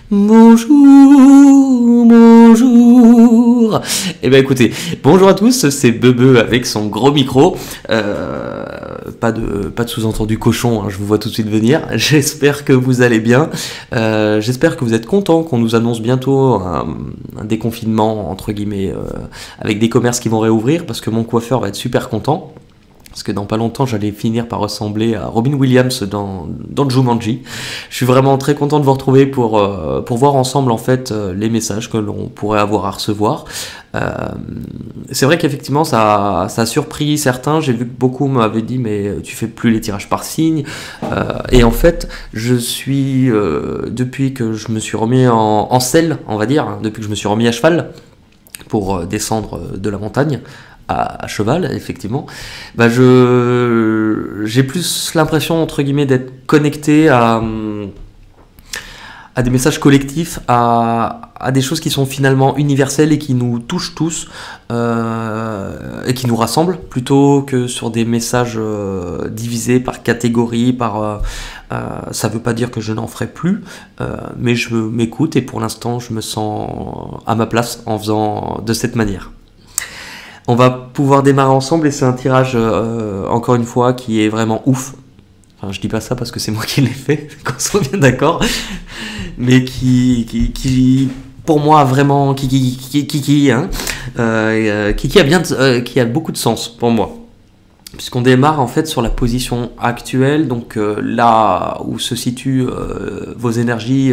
Bonjour, bonjour. Eh ben écoutez, bonjour à tous, c'est Bebe avec son gros micro. Pas de sous-entendu cochon, hein, je vous vois tout de suite venir. J'espère que vous allez bien. J'espère que vous êtes contents qu'on nous annonce bientôt un déconfinement, entre guillemets, avec des commerces qui vont réouvrir, parce que mon coiffeur va être super content. Parce que dans pas longtemps, j'allais finir par ressembler à Robin Williams dans Jumanji. Je suis vraiment très content de vous retrouver pour voir ensemble en fait les messages que l'on pourrait avoir à recevoir. C'est vrai qu'effectivement, ça a surpris certains. J'ai vu que beaucoup m'avaient dit mais tu fais plus les tirages par signe. Et en fait, je suis depuis que je me suis remis en selle, on va dire, hein, depuis que je me suis remis à cheval pour descendre de la montagne. À cheval, effectivement, bah j'ai plus l'impression, entre guillemets, d'être connecté à des messages collectifs, à des choses qui sont finalement universelles et qui nous touchent tous, et qui nous rassemblent, plutôt que sur des messages divisés par catégorie, ça veut pas dire que je n'en ferai plus, mais je m'écoute et pour l'instant, je me sens à ma place en faisant de cette manière. On va pouvoir démarrer ensemble et c'est un tirage, encore une fois, qui est vraiment ouf. Enfin, je dis pas ça parce que c'est moi qui l'ai fait, qu'on soit bien d'accord. Mais qui pour moi, vraiment, qui a beaucoup de sens pour moi. Puisqu'on démarre en fait sur la position actuelle, donc là où se situent vos énergies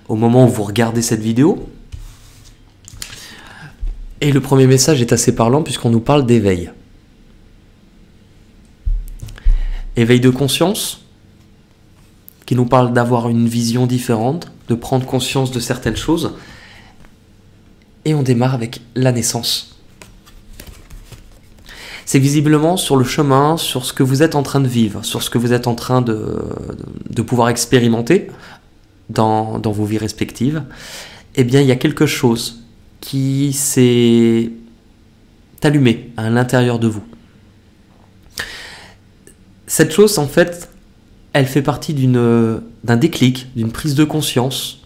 au moment où vous regardez cette vidéo. Et le premier message est assez parlant puisqu'on nous parle d'éveil. Éveil de conscience, qui nous parle d'avoir une vision différente, de prendre conscience de certaines choses. Et on démarre avec la naissance. C'est visiblement sur le chemin, sur ce que vous êtes en train de vivre, sur ce que vous êtes en train de pouvoir expérimenter dans vos vies respectives. Eh bien, il y a quelque chose qui s'est allumé à l'intérieur de vous. Cette chose, en fait, elle fait partie d'un déclic, d'une prise de conscience,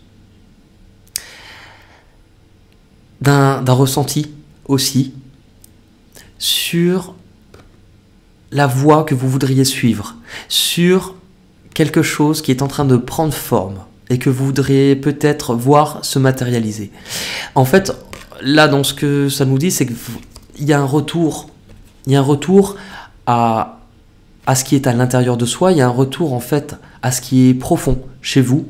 d'un ressenti aussi, sur la voie que vous voudriez suivre, sur quelque chose qui est en train de prendre forme et que vous voudriez peut-être voir se matérialiser. En fait, là, dans ce que ça nous dit, c'est qu'il y a un retour. Il y a un retour à ce qui est à l'intérieur de soi. Il y a un retour, en fait, à ce qui est profond chez vous.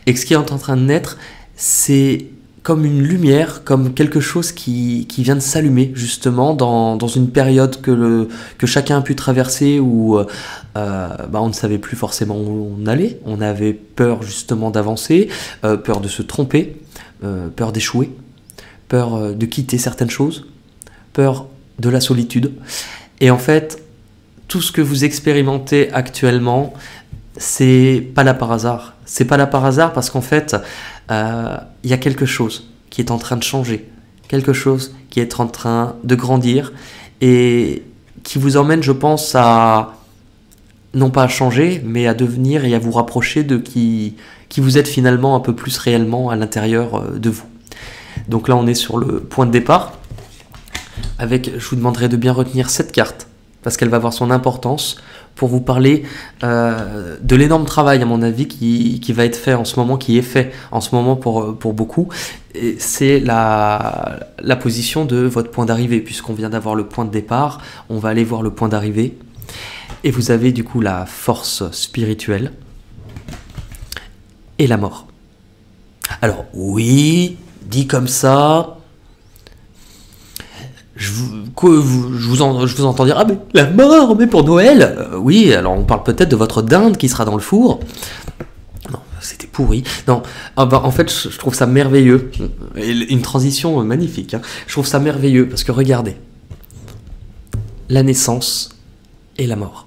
Et que ce qui est en train de naître, c'est comme une lumière, comme quelque chose qui vient de s'allumer, justement, dans une période que chacun a pu traverser où on ne savait plus forcément où on allait. On avait peur, justement, d'avancer, peur de se tromper, peur d'échouer, peur de quitter certaines choses, peur de la solitude. Et en fait, tout ce que vous expérimentez actuellement, c'est pas là par hasard. C'est pas là par hasard parce qu'en fait, y a quelque chose qui est en train de changer, quelque chose qui est en train de grandir et qui vous emmène, je pense, à non pas à changer, mais à devenir et à vous rapprocher de qui vous êtes finalement un peu plus réellement à l'intérieur de vous. Donc là, on est sur le point de départ. Je vous demanderai de bien retenir cette carte, parce qu'elle va avoir son importance pour vous parler de l'énorme travail, à mon avis, qui va être fait en ce moment, qui est fait en ce moment pour beaucoup. C'est la position de votre point d'arrivée, puisqu'on vient d'avoir le point de départ, on va aller voir le point d'arrivée. Et vous avez du coup la force spirituelle et la mort. Alors oui, dit comme ça, je vous entends dire « Ah mais la mort, mais pour Noël !» Oui, alors on parle peut-être de votre dinde qui sera dans le four. Non, c'était pourri. Non, en fait, je trouve ça merveilleux. Une transition magnifique. Hein. Je trouve ça merveilleux parce que regardez. La naissance et la mort.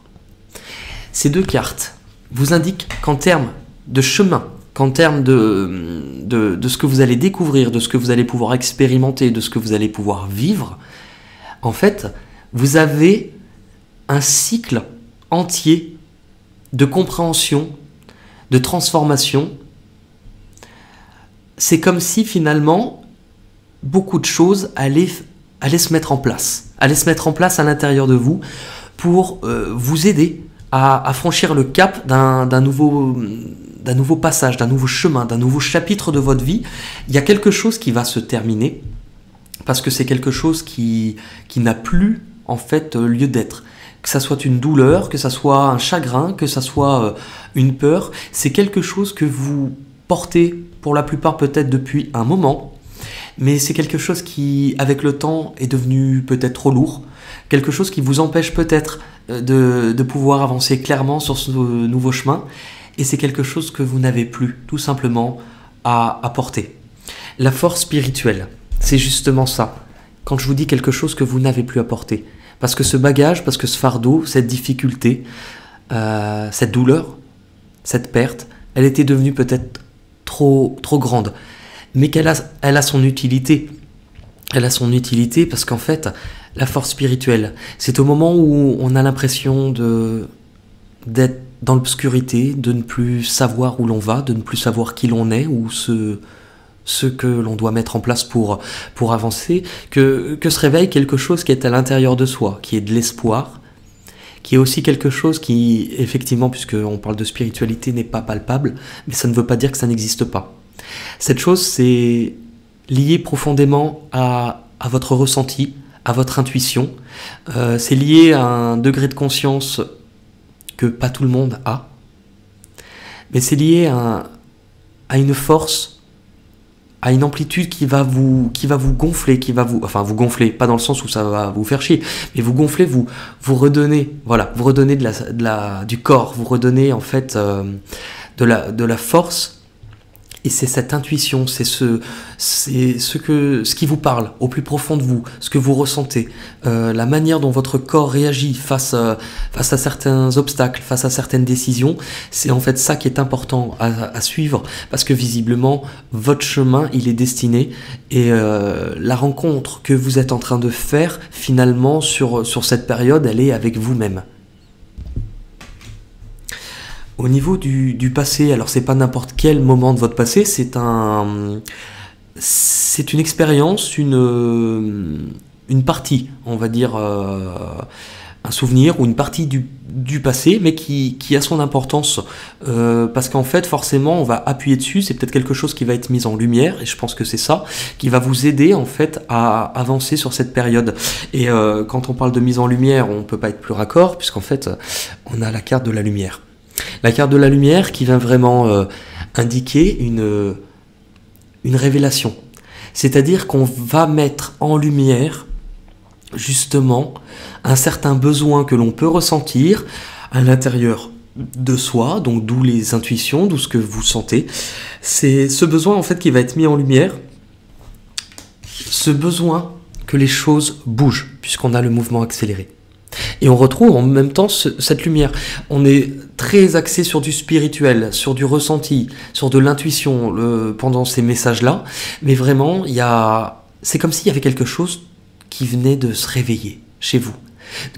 Ces deux cartes vous indiquent qu'en termes de chemin, qu'en termes de ce que vous allez découvrir, de ce que vous allez pouvoir expérimenter, de ce que vous allez pouvoir vivre, en fait, vous avez un cycle entier de compréhension, de transformation, c'est comme si finalement beaucoup de choses allaient se mettre en place, à l'intérieur de vous pour vous aider à franchir le cap d'un nouveau passage, d'un nouveau chemin, d'un nouveau chapitre de votre vie. Il y a quelque chose qui va se terminer parce que c'est quelque chose qui n'a plus en fait lieu d'être. Que ça soit une douleur, que ça soit un chagrin, que ça soit une peur, c'est quelque chose que vous portez pour la plupart peut-être depuis un moment, mais c'est quelque chose qui, avec le temps, est devenu peut-être trop lourd, quelque chose qui vous empêche peut-être de pouvoir avancer clairement sur ce nouveau chemin, et c'est quelque chose que vous n'avez plus, tout simplement, à porter. La force spirituelle, c'est justement ça. Quand je vous dis quelque chose que vous n'avez plus à porter, parce que ce bagage, parce que ce fardeau, cette difficulté, cette douleur, cette perte, elle était devenue peut-être trop grande, mais elle a son utilité. Elle a son utilité parce qu'en fait, la force spirituelle, c'est au moment où on a l'impression d'être dans l'obscurité, de ne plus savoir où l'on va, de ne plus savoir qui l'on est ou ce que l'on doit mettre en place pour avancer, que se réveille quelque chose qui est à l'intérieur de soi, qui est de l'espoir, qui est aussi quelque chose qui, effectivement, puisqu'on parle de spiritualité, n'est pas palpable, mais ça ne veut pas dire que ça n'existe pas. Cette chose, c'est lié profondément à votre ressenti, à votre intuition. C'est lié à un degré de conscience que pas tout le monde a, mais c'est lié à une force, à une amplitude qui va vous gonfler, vous gonfler, pas dans le sens où ça va vous faire chier, mais vous gonfler, vous redonnez, voilà, vous redonnez du corps, vous redonnez en fait de la force. Et c'est cette intuition, c'est ce qui vous parle au plus profond de vous, ce que vous ressentez, la manière dont votre corps réagit face à certains obstacles, face à certaines décisions. C'est en fait ça qui est important à suivre, parce que visiblement, votre chemin, il est destiné, et la rencontre que vous êtes en train de faire, finalement, sur cette période, elle est avec vous-même. Au niveau du passé, alors c'est pas n'importe quel moment de votre passé, c'est une expérience, une partie, on va dire, un souvenir ou une partie du passé, mais qui a son importance, parce qu'en fait, forcément, on va appuyer dessus, c'est peut-être quelque chose qui va être mis en lumière, et je pense que c'est ça, qui va vous aider, en fait, à avancer sur cette période. Et quand on parle de mise en lumière, on peut pas être plus raccord, puisqu'en fait, on a la carte de la lumière. La carte de la lumière qui va vraiment indiquer une révélation. C'est-à-dire qu'on va mettre en lumière justement un certain besoin que l'on peut ressentir à l'intérieur de soi, donc d'où les intuitions, d'où ce que vous sentez. C'est ce besoin en fait qui va être mis en lumière, ce besoin que les choses bougent, puisqu'on a le mouvement accéléré. Et on retrouve en même temps cette lumière. On est très axé sur du spirituel, sur du ressenti, sur de l'intuition pendant ces messages-là. Mais vraiment, c'est comme s'il y avait quelque chose qui venait de se réveiller chez vous.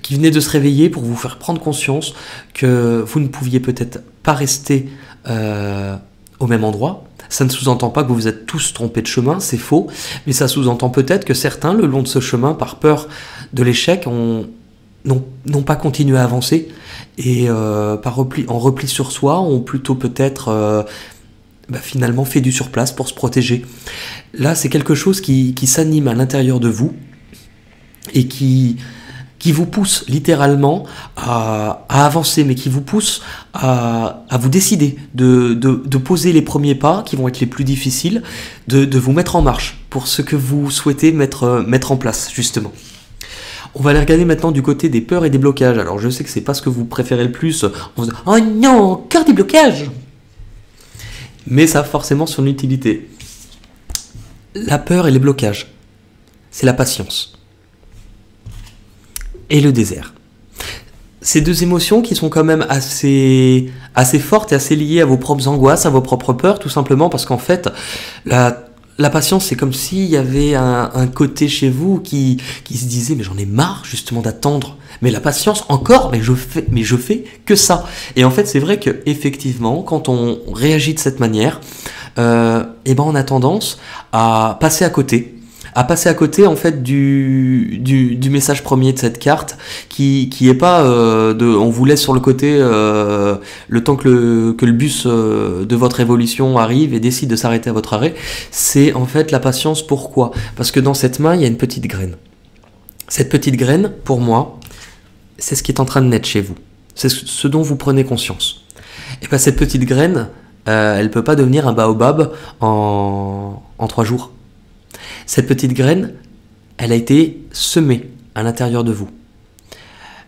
Qui venait de se réveiller pour vous faire prendre conscience que vous ne pouviez peut-être pas rester au même endroit. Ça ne sous-entend pas que vous vous êtes tous trompés de chemin, c'est faux. Mais ça sous-entend peut-être que certains, le long de ce chemin, par peur de l'échec, n'ont pas continué à avancer et en repli sur soi ont plutôt peut-être finalement fait du surplace pour se protéger. Là, c'est quelque chose qui s'anime à l'intérieur de vous et qui vous pousse littéralement à avancer, mais qui vous pousse à vous décider de poser les premiers pas qui vont être les plus difficiles, de vous mettre en marche pour ce que vous souhaitez mettre en place, justement. On va aller regarder maintenant du côté des peurs et des blocages. Alors je sais que c'est pas ce que vous préférez le plus. On se dit « Oh non, encore des blocages !» Mais ça a forcément son utilité. La peur et les blocages, c'est la patience. Et le désert. Ces deux émotions qui sont quand même assez fortes et assez liées à vos propres angoisses, à vos propres peurs, tout simplement parce qu'en fait, la patience, c'est comme s'il y avait un côté chez vous qui se disait, mais j'en ai marre justement d'attendre. Mais la patience, encore, mais je fais que ça. Et en fait, c'est vrai que effectivement, quand on réagit de cette manière, eh ben on a tendance à passer à côté. À passer à côté en fait du message premier de cette carte qui est pas on vous laisse sur le côté le temps que le bus de votre évolution arrive et décide de s'arrêter à votre arrêt. C'est en fait la patience. Pourquoi? Parce que dans cette main il y a une petite graine. Cette petite graine, pour moi, c'est ce qui est en train de naître chez vous. C'est ce dont vous prenez conscience. Et bien cette petite graine, elle peut pas devenir un baobab en 3 jours. Cette petite graine, elle a été semée à l'intérieur de vous.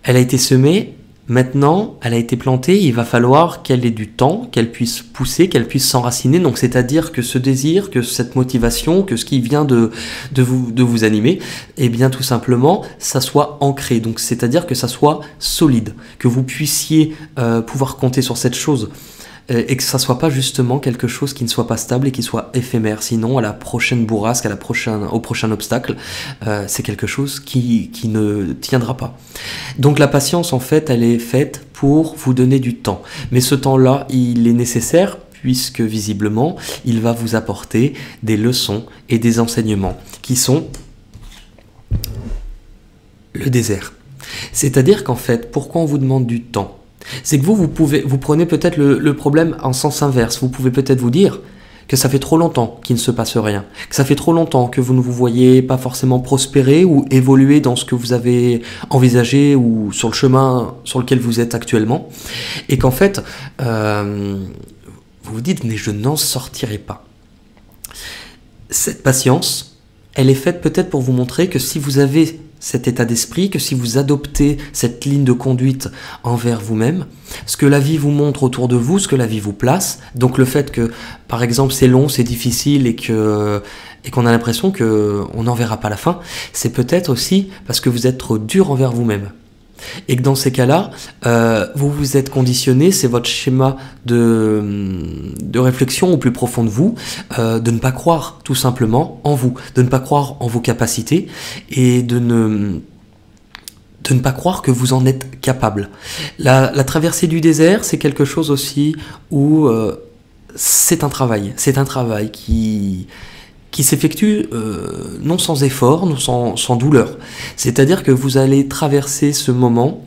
Elle a été semée, maintenant, elle a été plantée, il va falloir qu'elle ait du temps, qu'elle puisse pousser, qu'elle puisse s'enraciner. Donc c'est-à-dire que ce désir, que cette motivation, que ce qui vient de vous animer, eh bien tout simplement, ça soit ancré. Donc c'est-à-dire que ça soit solide, que vous puissiez pouvoir compter sur cette chose. Et que ça soit pas justement quelque chose qui ne soit pas stable et qui soit éphémère. Sinon, à la prochaine bourrasque, au prochain obstacle, c'est quelque chose qui ne tiendra pas. Donc la patience, en fait, elle est faite pour vous donner du temps. Mais ce temps-là, il est nécessaire puisque visiblement, il va vous apporter des leçons et des enseignements qui sont le désert. C'est-à-dire qu'en fait, pourquoi on vous demande du temps ? C'est que vous prenez peut-être le problème en sens inverse. Vous pouvez peut-être vous dire que ça fait trop longtemps qu'il ne se passe rien, que ça fait trop longtemps que vous ne vous voyez pas forcément prospérer ou évoluer dans ce que vous avez envisagé ou sur le chemin sur lequel vous êtes actuellement, et qu'en fait, vous vous dites, mais je n'en sortirai pas. Cette patience, elle est faite peut-être pour vous montrer que si vous avez cet état d'esprit, que si vous adoptez cette ligne de conduite envers vous-même, ce que la vie vous montre autour de vous, ce que la vie vous place, donc le fait que, par exemple, c'est long, c'est difficile et qu'on a l'impression qu'on n'en verra pas la fin, c'est peut-être aussi parce que vous êtes trop dur envers vous-même. Et que dans ces cas-là, vous vous êtes conditionné, c'est votre schéma de réflexion au plus profond de vous, de ne pas croire tout simplement en vous, de ne pas croire en vos capacités et de ne pas croire que vous en êtes capable. La traversée du désert, c'est quelque chose aussi où c'est un travail qui s'effectue non sans effort, non sans douleur. C'est-à-dire que vous allez traverser ce moment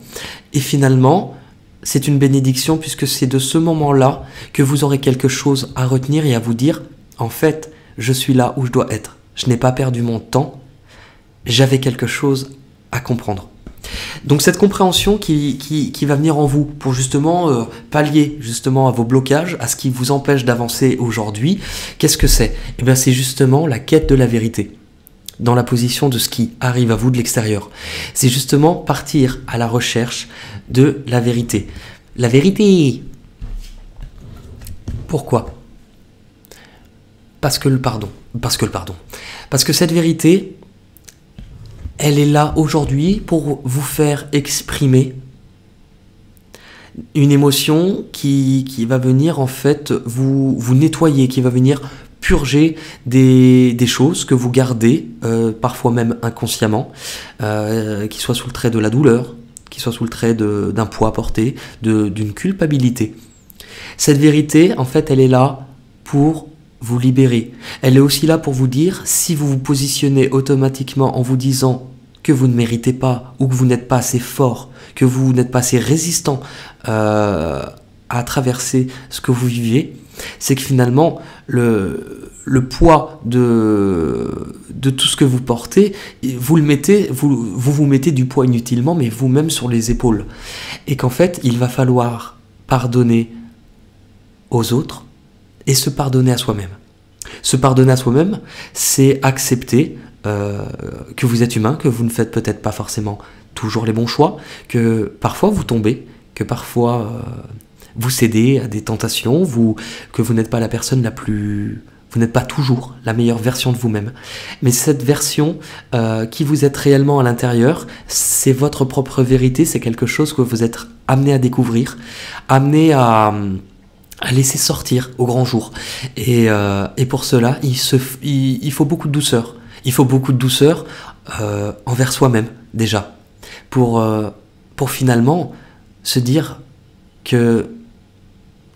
et finalement, c'est une bénédiction puisque c'est de ce moment-là que vous aurez quelque chose à retenir et à vous dire, en fait, je suis là où je dois être. Je n'ai pas perdu mon temps, j'avais quelque chose à comprendre. Donc cette compréhension qui va venir en vous pour justement pallier justement à vos blocages, à ce qui vous empêche d'avancer aujourd'hui, qu'est-ce que c'est? Eh bien c'est justement la quête de la vérité, dans la position de ce qui arrive à vous de l'extérieur. C'est justement partir à la recherche de la vérité. La vérité! Pourquoi? Parce que le pardon. Parce que cette vérité, elle est là aujourd'hui pour vous faire exprimer une émotion qui va venir en fait vous nettoyer, qui va venir purger des choses que vous gardez, parfois même inconsciemment, qui soient sous le trait de la douleur, qui soient sous le trait d'un poids porté, d'une culpabilité. Cette vérité, en fait, elle est là pour vous libérer. Elle est aussi là pour vous dire, si vous vous positionnez automatiquement en vous disant que vous ne méritez pas, ou que vous n'êtes pas assez fort, que vous n'êtes pas assez résistant à traverser ce que vous vivez, c'est que finalement, le poids de tout ce que vous portez, vous vous mettez du poids inutilement, mais vous-même sur les épaules. Et qu'en fait, il va falloir pardonner aux autres et se pardonner à soi-même. Se pardonner à soi-même, c'est accepter que vous êtes humain, que vous ne faites peut-être pas forcément toujours les bons choix, que parfois vous tombez, que parfois vous cédez à des tentations, que vous n'êtes pas la personne vous n'êtes pas toujours la meilleure version de vous-même. Mais cette version qui vous êtes réellement à l'intérieur, c'est votre propre vérité, c'est quelque chose que vous êtes amené à découvrir, amené à à laisser sortir au grand jour. Et pour cela, il faut beaucoup de douceur. Il faut beaucoup de douceur envers soi-même, déjà. Pour finalement se dire que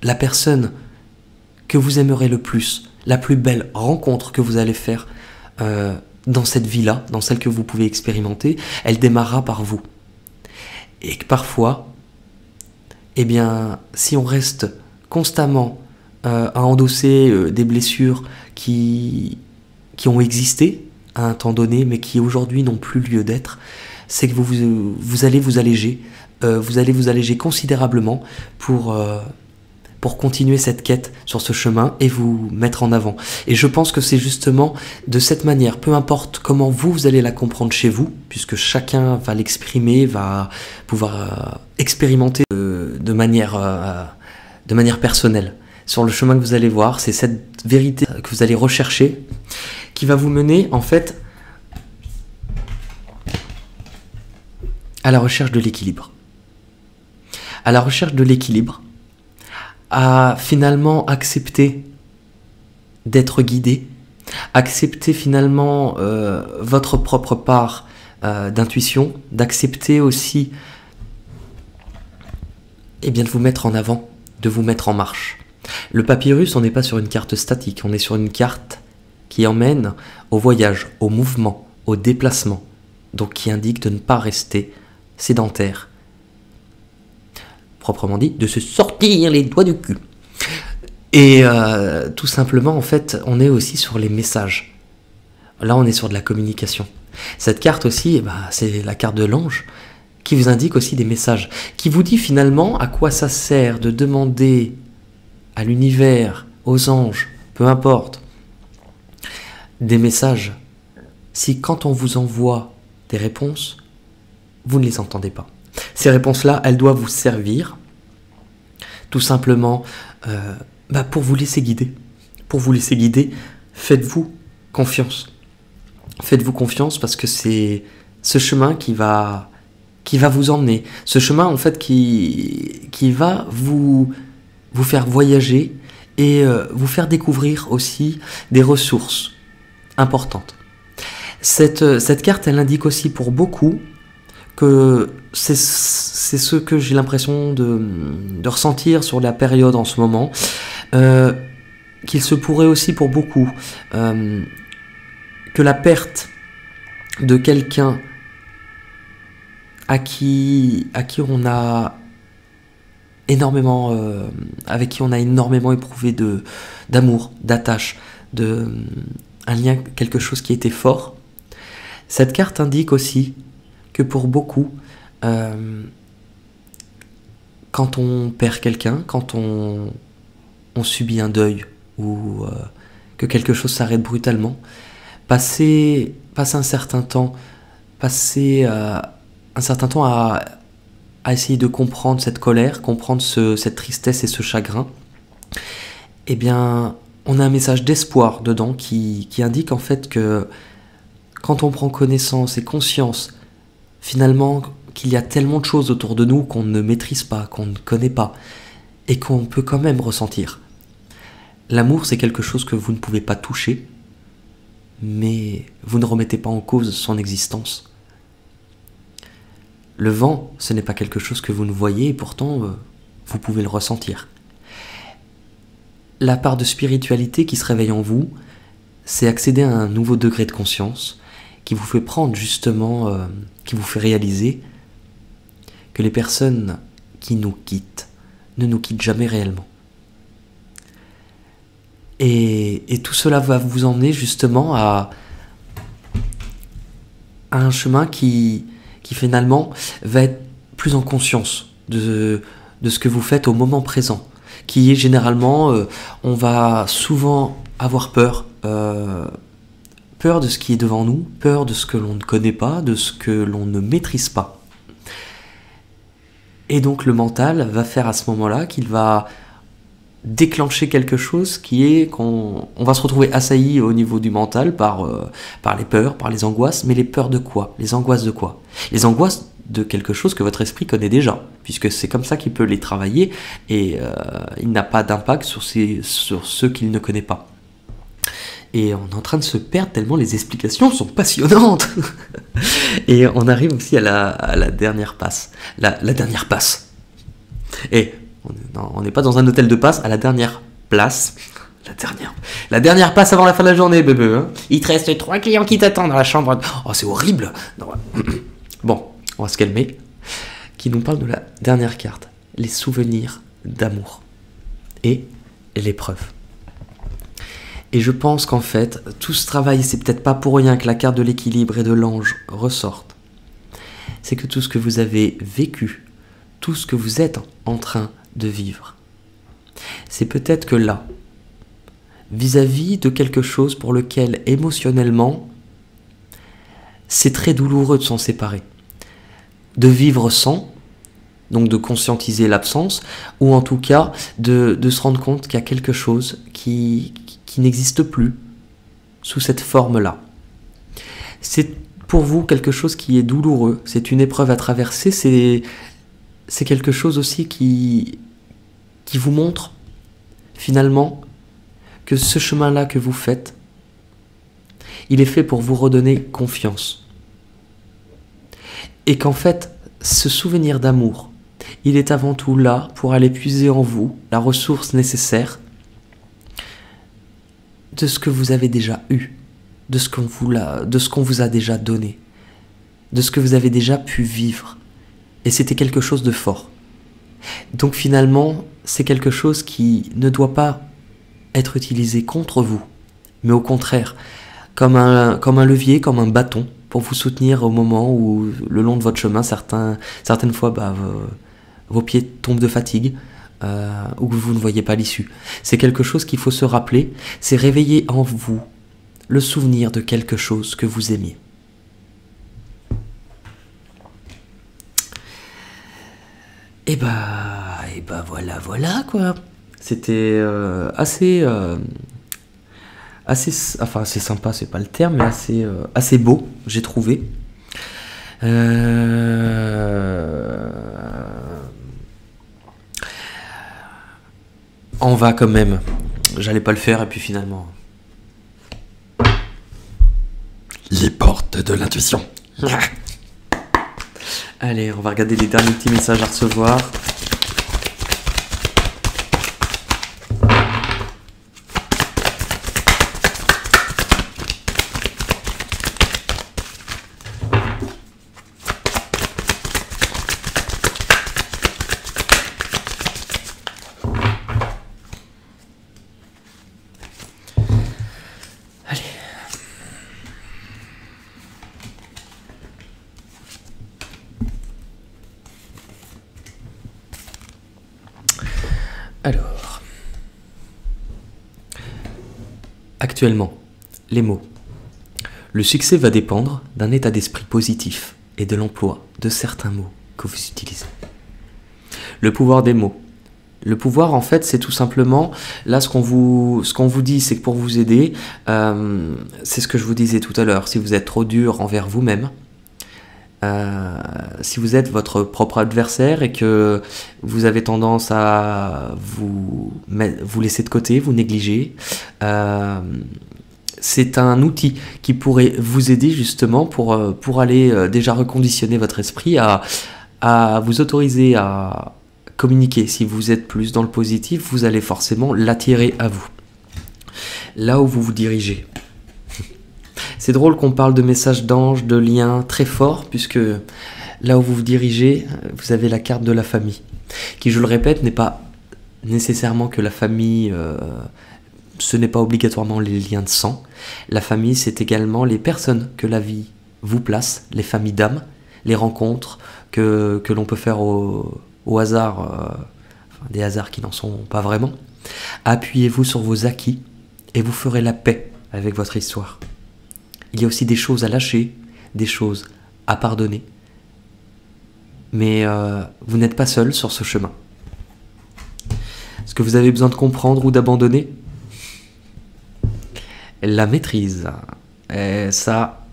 la personne que vous aimerez le plus, la plus belle rencontre que vous allez faire dans cette vie-là, dans celle que vous pouvez expérimenter, elle démarrera par vous. Et que parfois, eh bien, si on reste constamment à endosser des blessures qui ont existé à un temps donné, mais qui aujourd'hui n'ont plus lieu d'être, c'est que vous allez vous alléger, vous allez vous alléger considérablement pour continuer cette quête sur ce chemin et vous mettre en avant. Et je pense que c'est justement de cette manière, peu importe comment vous allez la comprendre chez vous, puisque chacun va l'exprimer, va pouvoir expérimenter de manière personnelle. Sur le chemin que vous allez voir, c'est cette vérité que vous allez rechercher qui va vous mener en fait à la recherche de l'équilibre. À la recherche de l'équilibre, à finalement accepter d'être guidé, accepter finalement votre propre part d'intuition, d'accepter aussi de vous mettre en avant, de vous mettre en marche. Le papyrus, on n'est pas sur une carte statique, on est sur une carte qui emmène au voyage, au mouvement, au déplacement, donc qui indique de ne pas rester sédentaire. Proprement dit, de se sortir les doigts du cul. Et tout simplement, en fait, on est aussi sur les messages. Là, on est sur de la communication. Cette carte aussi, c'est la carte de l'ange, qui vous indique aussi des messages, qui vous dit finalement à quoi ça sert de demander à l'univers, aux anges, peu importe, des messages, si quand on vous envoie des réponses, vous ne les entendez pas. Ces réponses-là, elles doivent vous servir tout simplement pour vous laisser guider. Pour vous laisser guider, faites-vous confiance. Faites-vous confiance parce que c'est ce chemin qui va vous emmener. Ce chemin, en fait, qui va vous faire voyager et vous faire découvrir aussi des ressources importantes. Cette carte, elle indique aussi pour beaucoup que c'est ce que j'ai l'impression de ressentir sur la période en ce moment, qu'il se pourrait aussi pour beaucoup que la perte de quelqu'un à qui on a énormément, avec qui on a énormément éprouvé d'amour, d'attache, un lien, quelque chose qui était fort. Cette carte indique aussi que pour beaucoup, quand on perd quelqu'un, quand on subit un deuil ou que quelque chose s'arrête brutalement, passer un certain temps, à essayer de comprendre cette colère, comprendre cette tristesse et ce chagrin, eh bien, on a un message d'espoir dedans qui indique en fait que quand on prend connaissance et conscience finalement qu'il y a tellement de choses autour de nous qu'on ne maîtrise pas, qu'on ne connaît pas, et qu'on peut quand même ressentir. L'amour, c'est quelque chose que vous ne pouvez pas toucher, mais vous ne remettez pas en cause son existence. Le vent, ce n'est pas quelque chose que vous ne voyez, et pourtant, vous pouvez le ressentir. La part de spiritualité qui se réveille en vous, c'est accéder à un nouveau degré de conscience, qui vous fait prendre justement, qui vous fait réaliser que les personnes qui nous quittent ne nous quittent jamais réellement. Et tout cela va vous emmener justement à un chemin qui finalement va être plus en conscience de ce que vous faites au moment présent, qui est généralement, on va souvent avoir peur, peur de ce qui est devant nous, peur de ce que l'on ne connaît pas, de ce que l'on ne maîtrise pas. Et donc le mental va faire à ce moment-là qu'il va déclencher quelque chose qui est qu'on va se retrouver assailli au niveau du mental par les peurs, par les angoisses. Mais les peurs de quoi? Les angoisses de quoi? Les angoisses de quelque chose que votre esprit connaît déjà, puisque c'est comme ça qu'il peut les travailler, et il n'a pas d'impact sur ceux qu'il ne connaît pas. Et on est en train de se perdre tellement les explications sont passionnantes. Et on arrive aussi à la dernière passe. La dernière passe. Et on n'est pas dans un hôtel de passe, à la dernière place. La dernière passe avant la fin de la journée, bébé. Hein. Il te reste 3 clients qui t'attendent dans la chambre. Oh, c'est horrible. Non. Bon, on va se calmer. Qui nous parle de la dernière carte. Les souvenirs d'amour. Et l'épreuve. Et je pense qu'en fait, tout ce travail, c'est peut-être pas pour rien que la carte de l'équilibre et de l'ange ressortent. C'est que tout ce que vous avez vécu, tout ce que vous êtes en train de vivre, c'est peut-être que là, vis-à-vis de quelque chose pour lequel émotionnellement, c'est très douloureux de s'en séparer. De vivre sans, donc de conscientiser l'absence, ou en tout cas de se rendre compte qu'il y a quelque chose qui n'existe plus sous cette forme-là. C'est pour vous quelque chose qui est douloureux, c'est une épreuve à traverser, c'est quelque chose aussi qui vous montre finalement que ce chemin-là que vous faites, il est fait pour vous redonner confiance. Et qu'en fait, ce souvenir d'amour, il est avant tout là pour aller puiser en vous la ressource nécessaire de ce que vous avez déjà eu, de ce qu'on vous a déjà donné, de ce que vous avez déjà pu vivre. Et c'était quelque chose de fort. Donc finalement, c'est quelque chose qui ne doit pas être utilisé contre vous, mais au contraire, comme un levier, comme un bâton, pour vous soutenir au moment où, le long de votre chemin, certaines fois, vos pieds tombent de fatigue, ou que vous ne voyez pas l'issue. C'est quelque chose qu'il faut se rappeler, c'est réveiller en vous le souvenir de quelque chose que vous aimiez. Et voilà quoi. C'était assez sympa, c'est pas le terme, mais assez beau, j'ai trouvé. On va quand même. J'allais pas le faire et puis finalement. Les portes de l'intuition. Allez, on va regarder les derniers petits messages à recevoir. Alors, actuellement, les mots. Le succès va dépendre d'un état d'esprit positif et de l'emploi de certains mots que vous utilisez. Le pouvoir des mots. Le pouvoir, en fait, c'est tout simplement, là, ce qu'on vous dit, c'est que pour vous aider, c'est ce que je vous disais tout à l'heure, si vous êtes trop dur envers vous-même, si vous êtes votre propre adversaire et que vous avez tendance à vous laisser de côté, vous négliger, c'est un outil qui pourrait vous aider justement pour aller déjà reconditionner votre esprit à vous autoriser à communiquer. Si vous êtes plus dans le positif, vous allez forcément l'attirer à vous. Là où vous vous dirigez. C'est drôle qu'on parle de messages d'anges, de liens très forts, puisque là où vous vous dirigez, vous avez la carte de la famille, qui, je le répète, n'est pas nécessairement que la famille, ce n'est pas obligatoirement les liens de sang. La famille, c'est également les personnes que la vie vous place, les familles d'âme, les rencontres que l'on peut faire au hasard, des hasards qui n'en sont pas vraiment. Appuyez-vous sur vos acquis et vous ferez la paix avec votre histoire. Il y a aussi des choses à lâcher, des choses à pardonner. Mais vous n'êtes pas seul sur ce chemin. Ce que vous avez besoin de comprendre ou d'abandonner, la maîtrise. Et ça,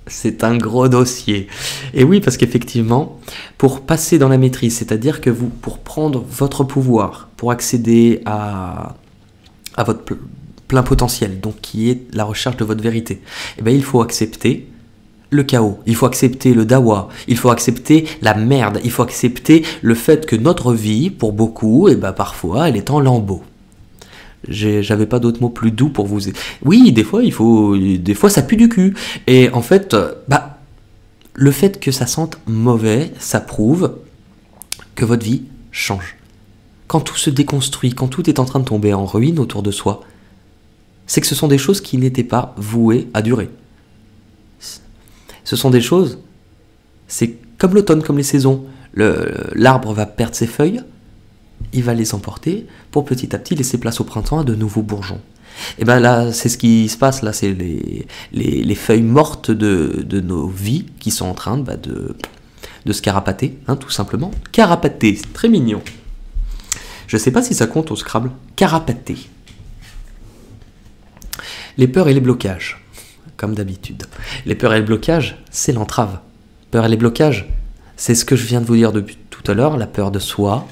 C'est un gros dossier. Et oui, parce qu'effectivement, pour passer dans la maîtrise, c'est-à-dire que vous, pour prendre votre pouvoir, pour accéder à votre plein potentiel, donc qui est la recherche de votre vérité, eh bien, il faut accepter le chaos, il faut accepter le dawa, il faut accepter la merde, il faut accepter le fait que notre vie, pour beaucoup, eh ben, parfois, elle est en lambeaux. J'avais pas d'autres mots plus doux pour vous. Oui, des fois ça pue du cul. Et en fait, bah, le fait que ça sente mauvais, ça prouve que votre vie change. Quand tout se déconstruit, quand tout est en train de tomber en ruine autour de soi, c'est que ce sont des choses qui n'étaient pas vouées à durer. Ce sont des choses, c'est comme l'automne, comme les saisons. L'arbre va perdre ses feuilles, il va les emporter pour petit à petit laisser place au printemps à de nouveaux bourgeons. Et bien là, c'est ce qui se passe, là, c'est les feuilles mortes de nos vies qui sont en train de se carapater, hein, tout simplement. Carapater, c'est très mignon. Je sais pas si ça compte au Scrabble. Carapater. Les peurs et les blocages, comme d'habitude. Les peurs et les blocages, c'est l'entrave. Peurs et les blocages, c'est ce que je viens de vous dire depuis tout à l'heure, la peur de soi,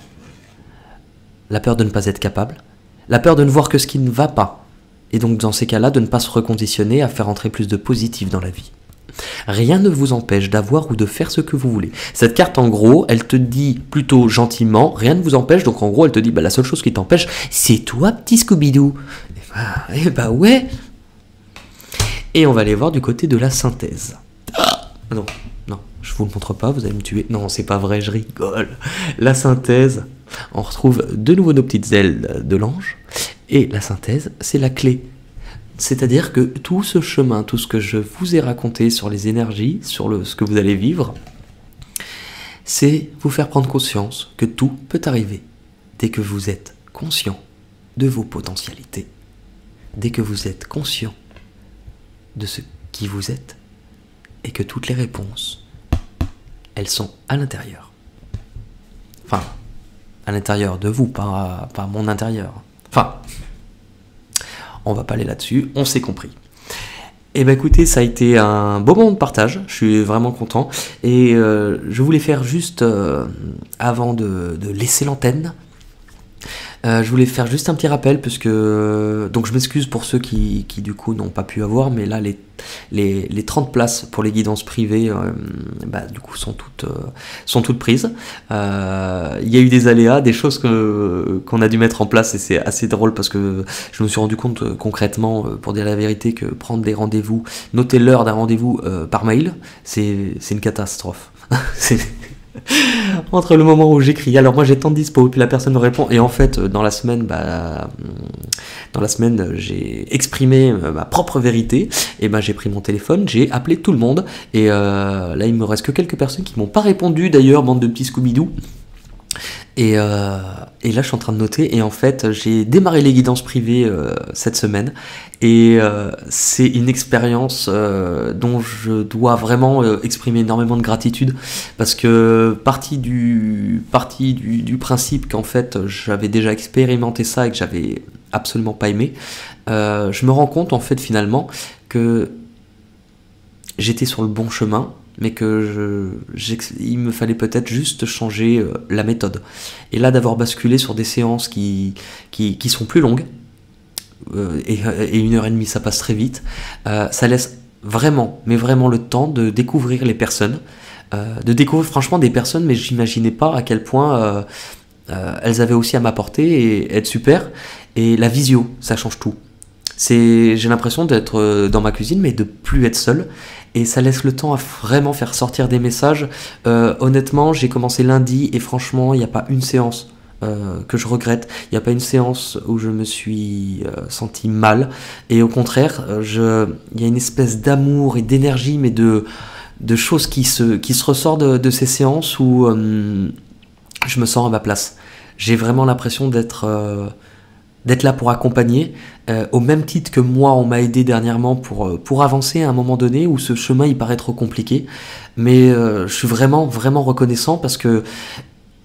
la peur de ne pas être capable, la peur de ne voir que ce qui ne va pas, et donc dans ces cas-là, de ne pas se reconditionner à faire entrer plus de positif dans la vie. Rien ne vous empêche d'avoir ou de faire ce que vous voulez. Cette carte, en gros, elle te dit plutôt gentiment, rien ne vous empêche, donc en gros, elle te dit, bah, la seule chose qui t'empêche, c'est toi, petit Scooby-Doo. Et bah ouais. Et on va aller voir du côté de la synthèse. Non, non, je vous le montre pas, vous allez me tuer. Non, c'est pas vrai, je rigole. La synthèse, on retrouve de nouveau nos petites ailes de l'ange. Et la synthèse, c'est la clé. C'est-à-dire que tout ce chemin, tout ce que je vous ai raconté sur les énergies, sur ce que vous allez vivre, c'est vous faire prendre conscience que tout peut arriver dès que vous êtes conscient de vos potentialités, dès que vous êtes conscient de ce qui vous êtes, et que toutes les réponses, elles sont à l'intérieur. Enfin, à l'intérieur de vous, pas à mon intérieur. Enfin, on va pas aller là-dessus, on s'est compris. Et ben écoutez, ça a été un beau moment de partage, je suis vraiment content. Et je voulais faire juste, avant de laisser l'antenne, je voulais faire juste un petit rappel, puisque donc je m'excuse pour ceux qui du coup n'ont pas pu avoir, mais là les 30 places pour les guidances privées bah, du coup sont toutes prises. Il y a eu des aléas, des choses qu'on a dû mettre en place, et c'est assez drôle parce que je me suis rendu compte concrètement, pour dire la vérité, que prendre des rendez-vous, noter l'heure d'un rendez-vous par mail, c'est une catastrophe. Entre le moment où j'écris, alors moi j'ai tant de dispo, puis la personne me répond, et en fait dans la semaine, j'ai exprimé ma propre vérité, et ben j'ai pris mon téléphone, j'ai appelé tout le monde, et là il me reste que quelques personnes qui m'ont pas répondu d'ailleurs, bande de petits Scooby-Doo. Et là je suis en train de noter, et en fait j'ai démarré les guidances privées cette semaine, et c'est une expérience dont je dois vraiment exprimer énormément de gratitude, parce que partie du principe qu'en fait j'avais déjà expérimenté ça et que j'avais absolument pas aimé, je me rends compte en fait finalement que j'étais sur le bon chemin, mais il me fallait peut-être juste changer la méthode. Et là, d'avoir basculé sur des séances qui sont plus longues, et 1h30, ça passe très vite, ça laisse vraiment, mais vraiment le temps de découvrir les personnes, de découvrir franchement des personnes, mais j'imaginais pas à quel point elles avaient aussi à m'apporter et être super. Et la visio, ça change tout. J'ai l'impression d'être dans ma cuisine, mais de plus être seul. Et ça laisse le temps à vraiment faire sortir des messages. Honnêtement, j'ai commencé lundi, et franchement, il n'y a pas une séance que je regrette. Il n'y a pas une séance où je me suis senti mal. Et au contraire, il y a une espèce d'amour et d'énergie, mais de choses qui se ressortent de ces séances où je me sens à ma place. J'ai vraiment l'impression d'être là pour accompagner, au même titre que moi on m'a aidé dernièrement pour avancer à un moment donné où ce chemin il paraît trop compliqué, mais je suis vraiment vraiment reconnaissant, parce que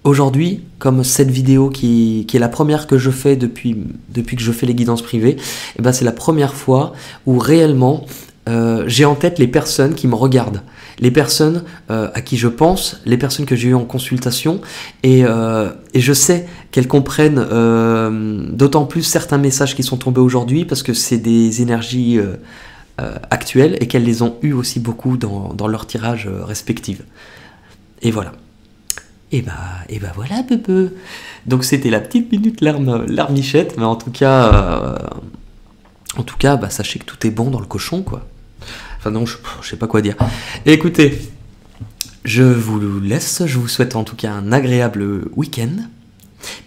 aujourd'hui, comme cette vidéo qui est la première que je fais depuis que je fais les guidances privées, et ben c'est la première fois où réellement j'ai en tête les personnes qui me regardent, les personnes à qui je pense, les personnes que j'ai eues en consultation, et je sais qu'elles comprennent d'autant plus certains messages qui sont tombés aujourd'hui, parce que c'est des énergies actuelles, et qu'elles les ont eues aussi beaucoup dans leurs tirages respectifs. Et voilà. Et bah voilà, bebe. Donc c'était la petite minute larmichette, mais en tout cas, bah, sachez que tout est bon dans le cochon, quoi. Enfin non, je sais pas quoi dire. Écoutez, je vous laisse, je vous souhaite en tout cas un agréable week-end.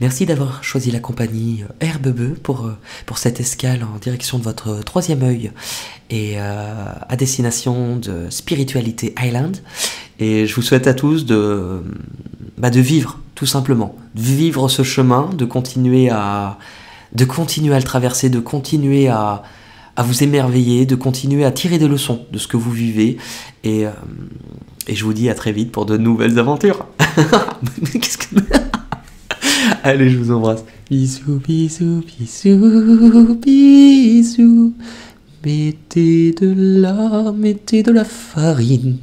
Merci d'avoir choisi la compagnie Herbebe pour cette escale en direction de votre troisième œil et à destination de Spiritualité Island. Et je vous souhaite à tous de vivre, tout simplement. De vivre ce chemin, de continuer à le traverser, de continuer à vous émerveiller, de continuer à tirer des leçons de ce que vous vivez. Et je vous dis à très vite pour de nouvelles aventures. Qu'est-ce que... Allez, je vous embrasse. Bisous, bisous, bisous, bisous. Mettez de la farine.